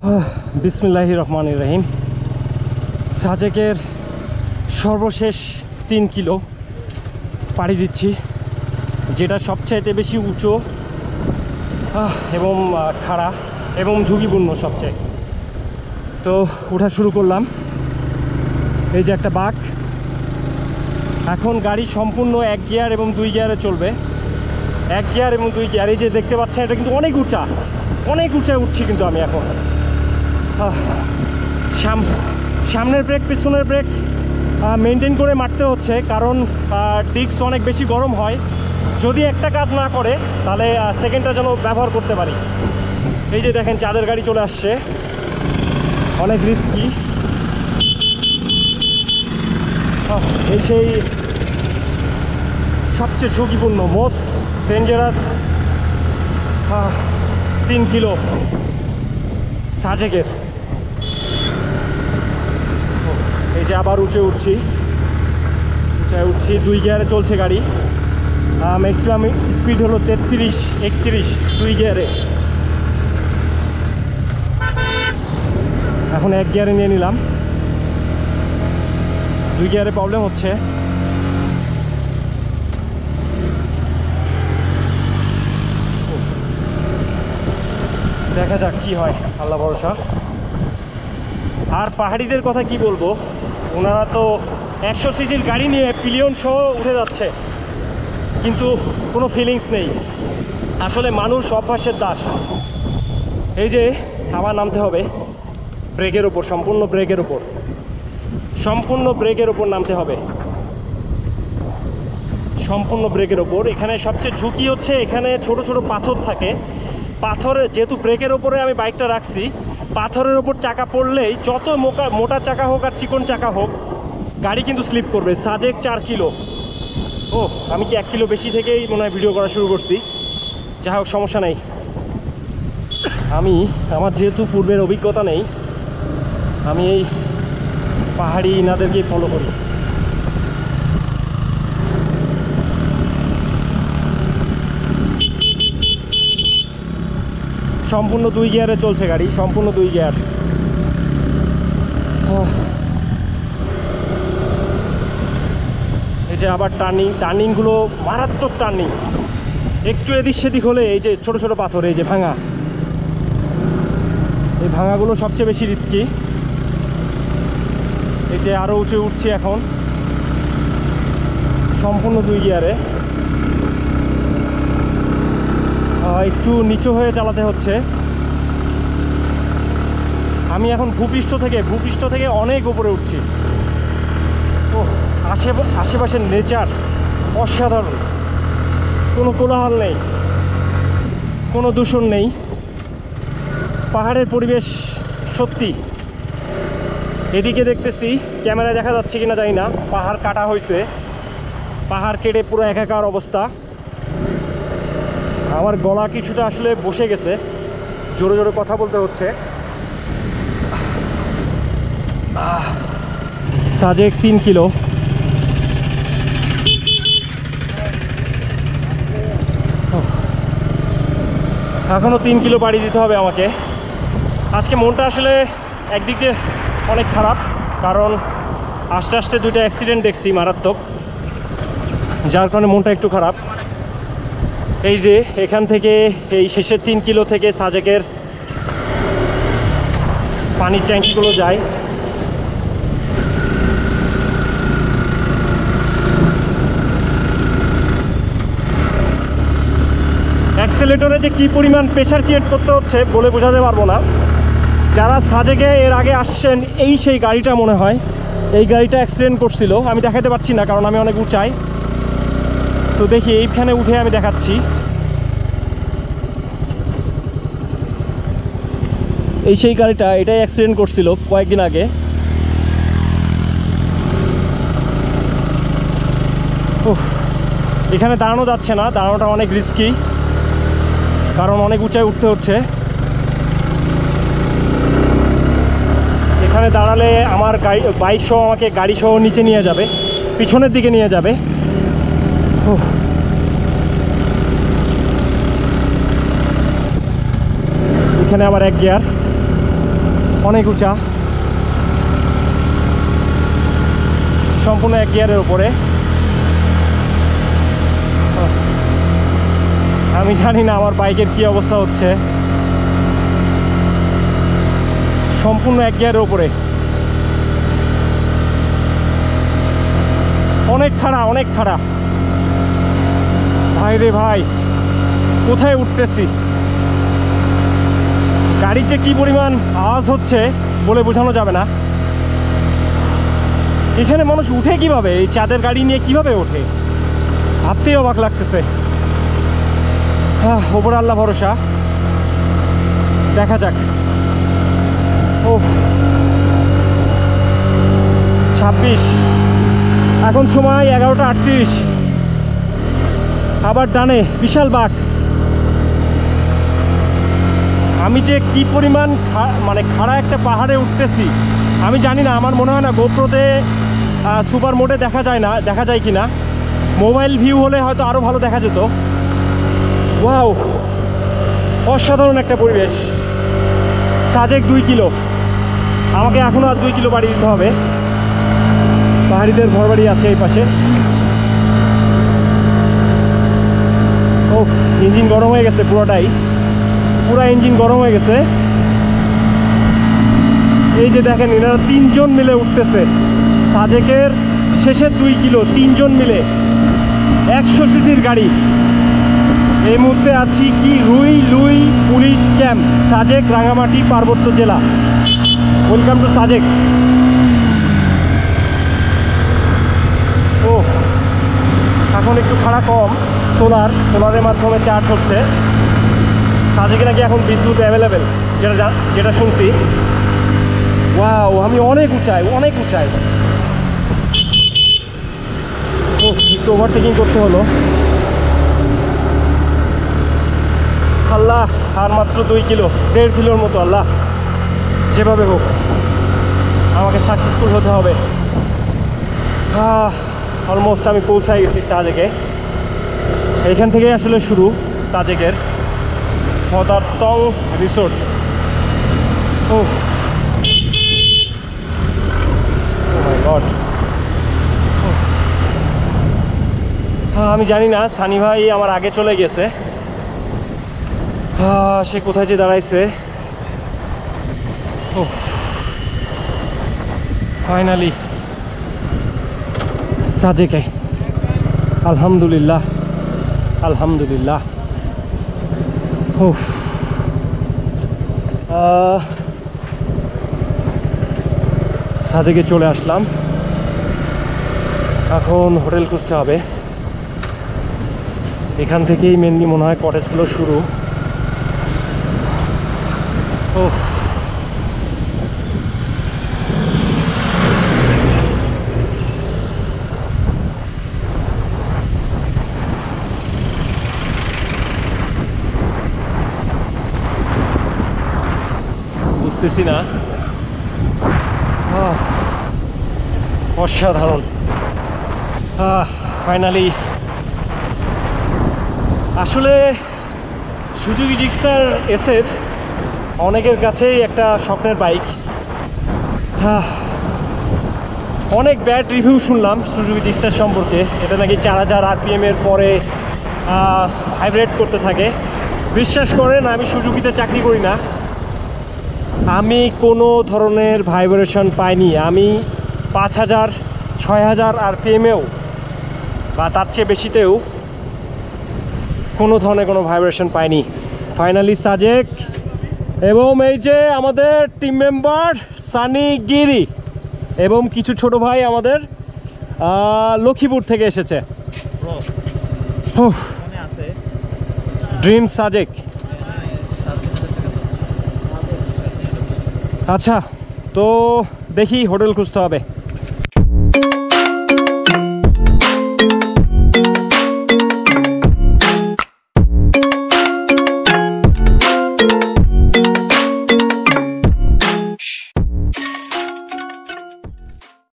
বিসমিল্লাহির রহমানির রহিম। সাজেকের সর্বশেষ 3 কিলো পাড়ি দিচ্ছি, যেটা সবচাইতে বেশি উঁচু এবং খাড়া এবং ঝুঁকিপূর্ণ সবচেয়ে। তো ওঠা শুরু করলাম। এই যে একটা বাঁক, এখন গাড়ি সম্পূর্ণ 1 গিয়ার এবং 2 গিয়ারে চলবে। 1 গিয়ার এবং 2 গিয়ার। এই যে দেখতে পাচ্ছেন, এটা কিন্তু অনেক উঁচায় উঠছি কিন্তু আমি এখন। সামনের ব্রেক পিছনের ব্রেক মেনটেন করে মারতে হচ্ছে, কারণ ডিস্ক অনেক বেশি গরম হয়। যদি একটা কাজ না করে তাহলে সেকেন্ডটা যেন ব্যবহার করতে পারি। এই যে দেখেন, চাঁদের গাড়ি চলে আসছে, অনেক রিস্কি। এই সেই সবচেয়ে ঝুঁকিপূর্ণ, মোস্ট ডেঞ্জারাস 3 কিলো সাজেকের। এই যে আবার উঁচায় উঠছি 2 গিয়ারে চলছে গাড়ি। ম্যাক্সিমাম স্পিড হলো 33-31 2 গিয়ারে। এখন 1 গিয়ারে নিয়ে নিলাম, 2 গিয়ারে প্রবলেম হচ্ছে। দেখা যাক কি হয়, আল্লাহ ভরসা। আর পাহাড়িদের কথা কি বলবো, ওনারা তো 100 সিসির গাড়ি নিয়ে পিলিয়ন সহ উঠে যাচ্ছে, কিন্তু কোনো ফিলিংস নেই। আসলে মানুষ অভ্যাসের দাস। এই যে আবার নামতে হবে ব্রেকের ওপর, সম্পূর্ণ ব্রেকের ওপর নামতে হবে, সম্পূর্ণ ব্রেকের ওপর। এখানে সবচেয়ে ঝুঁকি হচ্ছে, এখানে ছোট ছোট পাথর থাকে। পাথরে যেহেতু ব্রেকের ওপরে আমি বাইকটা রাখছি, পাথরের ওপর চাকা পড়লেই, যত মোটা চাকা হোক আর চিকন চাকা হোক, গাড়ি কিন্তু স্লিপ করবে। সাজেক 4 কিলো। আমি কি 1 কিলো বেশি থেকেই মনে হয় ভিডিও করা শুরু করছি। যাই হোক, সমস্যা নেই। আমার যেহেতু পূর্বের অভিজ্ঞতা নেই, আমি এই পাহাড়ি ইনাদেরকেই ফলো করি। সম্পূর্ণ 2 গিয়ারে চলছে গাড়ি, সম্পূর্ণ 2 গিয়ার। এই যে আবার টার্নিংগুলো মারাত্মক টার্নিং। একটু এদিক সেদিক হলে এই যে ছোট ছোট পাথর, এই যে ভাঙা, এই ভাঙাগুলো সবচেয়ে বেশি রিস্কি। এই যে আরও উঁচু উঠছি এখন, সম্পূর্ণ 2 গিয়ারে। একটু নিচু হয়ে চালাতে হচ্ছে। আমি এখন ভূপৃষ্ঠ থেকে অনেক উপরে উঠছি। আশেপাশের নেচার অসাধারণ, কোনো কোলাহল নেই, কোনো দূষণ নেই। পাহাড়ের পরিবেশ সত্যি। এদিকে দেখতেছি, ক্যামেরায় দেখা যাচ্ছে কিনা জানি না, পাহাড় কাটা হয়েছে, পাহাড় কেটে পুরো একাকার অবস্থা। আমার গলা কিছুটা আসলে বসে গেছে, জোরে জোরে কথা বলতে হচ্ছে। সাজেক 3 কিলো। এখনও 3 কিলো পাড়ি দিতে হবে আমাকে। আজকে মনটা আসলে একদিক দিয়ে অনেক খারাপ, কারণ আস্তে আস্তে 2টা অ্যাক্সিডেন্ট দেখছি মারাত্মক, যার কারণে মনটা একটু খারাপ। এই যে এখান থেকে, এই শেষের 3 কিলো থেকে সাজেকের পানির ট্যাঙ্কিগুলো যায়। অ্যাক্সেলেটরে যে কী পরিমাণ প্রেশার ক্রিয়েট করতে হচ্ছে বলে বোঝাতে পারবো না। যারা সাজেকে এর আগে আসছেন, এই সেই গাড়িটা মনে হয়, এই গাড়িটা অ্যাক্সিডেন্ট করছিল। আমি দেখাতে পারছি না, কারণ আমি অনেক উঁচাই। তো দেখি, এইখানে উঠে আমি দেখাচ্ছি। এই সেই গাড়িটা, এটাই অ্যাক্সিডেন্ট করছিল কয়েকদিন আগে। এখানে দাঁড়ানো যাচ্ছে না, দাঁড়ানোটা অনেক রিস্কি, কারণ অনেক উঁচায় উঠতে হচ্ছে। এখানে দাঁড়ালে আমার বাইক সহ আমাকে গাড়ি সহ নিচে নিয়ে যাবে, পিছনের দিকে নিয়ে যাবে। এখানে আবার 1 গিয়ার। অনেক উঁচা, সম্পূর্ণ এক গিয়ারের উপরে। আমি জানি না আমার বাইকের কি অবস্থা হচ্ছে, সম্পূর্ণ এক গিয়ারের উপরে, অনেক খাড়া, অনেক খাড়া। ভাই রে ভাই, কোথায় উঠতেছি! গাড়ির যে কি পরিমাণ আওয়াজ হচ্ছে বলে বোঝানো যাবে না। এখানে মানুষ উঠে কিভাবে, এই চাঁদের গাড়ি নিয়ে কিভাবে ওঠে ভাবতেই অবাক লাগতেছে। হ্যাঁ, ওপর আল্লাহ ভরসা, দেখা যাক। ও 26, এখন সময় 11টা 38। আবার ডানে বিশাল বাঘ। আমি যে কি পরিমাণ মানে খাড়া একটা পাহাড়ে উঠতেছি আমি জানি না। আমার মনে হয় না গোপ্রোতে সুপার মোডে দেখা যায় না, দেখা যায় কি না। মোবাইল ভিউ হলে হয়তো আরও ভালো দেখা যেত। ওয়াও, অসাধারণ একটা পরিবেশ। সাজেক 2 কিলো, আমাকে এখনও আর 2 কিলো বাড়ি দিতে হবে। পাহাড়িদের ঘর বাড়ি আছে এই পাশে। ও, ইঞ্জিন গরম হয়ে গেছে পুরোটাই, পুরা ইঞ্জিন গরম হয়ে গেছে। এই যে দেখেন, এনারা 3 জন মিলে উঠতেছে সাজেকের শেষের 2 কিলো, 3 জন মিলে 100 সিসির গাড়ি। এই মুহূর্তে আছি কি Ruilui police camp, Sajek, Rangamati, পার্বত্য জেলা। Welcome to Sajek. ও, এখন একটু খাড়া কম, সোলারের মাধ্যমে চার্জ হচ্ছে। সাজেকে নাকি এখন বিদ্যুৎ অ্যাভেলেবেল, যেটা শুনছি। ওয়াও, আমি অনেক উঁচাই, অনেক উঁচাই। ও, একটু ওভারটেকিং করতে হলো। আল্লাহ, আর মাত্র 2 কিলো, 1.5 কিলোর মতো। আল্লাহ, যেভাবে হোক আমাকে সাকসেসফুল হতে হবে। অলমোস্ট আমি পৌঁছাই গেছি সাজেকে। এইখান থেকে আসলে শুরু সাজেকের পদার্থং রিসোর্ট। ও মাই গড। আমি জানি না, সানি ভাই আমার আগে চলে গেছে। সে কোথায় যে দাঁড়াইছে। ও, ফাইনালি সাজেকে। আলহামদুলিল্লাহ, আলহামদুলিল্লাহ। ও, সাজেকে চলে আসলাম। এখন হোটেল খুঁজতে হবে। এখান থেকেই মেনলি মনে হয় কটেজগুলো শুরু। ও, বুঝতেছি না। অসাধারণ। ফাইনালি আসলে সুজুকি জিক্সার এসএফ অনেকের কাছেই একটা স্বপ্নের বাইক। অনেক ব্যাড রিভিউ শুনলাম সুজুকি জিক্সার সম্পর্কে। এটা নাকি 4000 RPM এর পরে ভাইব্রেট করতে থাকে। বিশ্বাস করেন, আমি সুজুকিতে চাকরি করি না, আমি কোনো ধরনের ভাইব্রেশন পাইনি। আমি 5000 6000 RPM-এও বা তার চেয়ে বেশিতেও কোনো ধরনের কোনো ভাইব্রেশন পাইনি। ফাইনালি সাজেক, এবং এই যে আমাদের টিম মেম্বার সানি গিরি এবং কিছু ছোট ভাই আমাদের লক্ষ্মীপুর থেকে এসেছে। ড্রিম সাজেক। আচ্ছা, তো দেখি হোটেল খুঁজতে হবে।